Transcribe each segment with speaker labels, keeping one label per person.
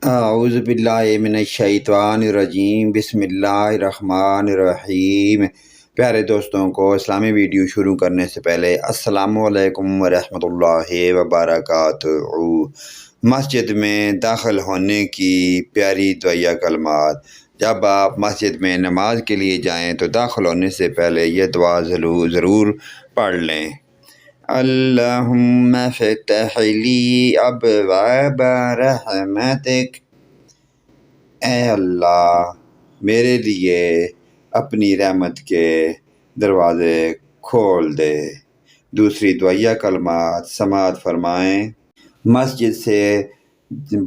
Speaker 1: اعوذ باللہ من الشیطان الرجیم، بسم اللہ الرحمن الرحیم۔ پیارے دوستوں کو اسلامی ویڈیو شروع کرنے سے پہلے السلام علیکم ورحمۃ اللہ وبرکاتہ۔ مسجد میں داخل ہونے کی پیاری دعائیہ کلمات۔ جب آپ مسجد میں نماز کے لیے جائیں تو داخل ہونے سے پہلے یہ دعا ضرور پڑھ لیں۔ اللہم فتح لی ابواب رحمتک، اے اللہ میرے لیے اپنی رحمت کے دروازے کھول دے۔ دوسری دعائیہ کلمات سماعت فرمائیں۔ مسجد سے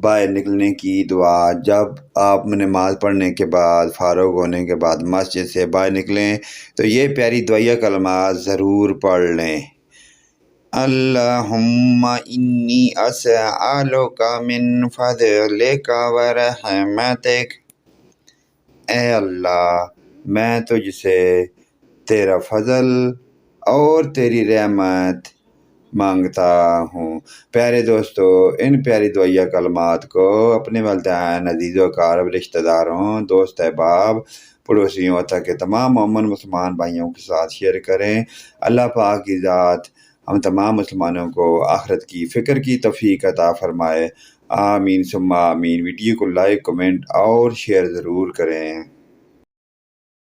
Speaker 1: باہر نکلنے کی دعا۔ جب آپ نماز پڑھنے کے بعد فارغ ہونے کے بعد مسجد سے باہر نکلیں تو یہ پیاری دعائیہ کلمات ضرور پڑھ لیں۔ اللہم انی اسألک من فضلک ورحمتک، اے اللہ میں تجھ سے تیرا فضل اور تیری رحمت مانگتا ہوں۔ پیارے دوستو، ان پیاری دعائیہ کلمات کو اپنے والدین، عزیز و اقارب، رشتہ داروں، دوست احباب، پڑوسیوں تک تمام مومن مسلمان بھائیوں کے ساتھ شیئر کریں۔ اللہ پاک کی ذات ہم تمام مسلمانوں کو آخرت کی فکر کی توفیق عطا فرمائے۔ آمین ثم آمین۔ ویڈیو کو لائک، کمنٹ اور شیئر ضرور کریں۔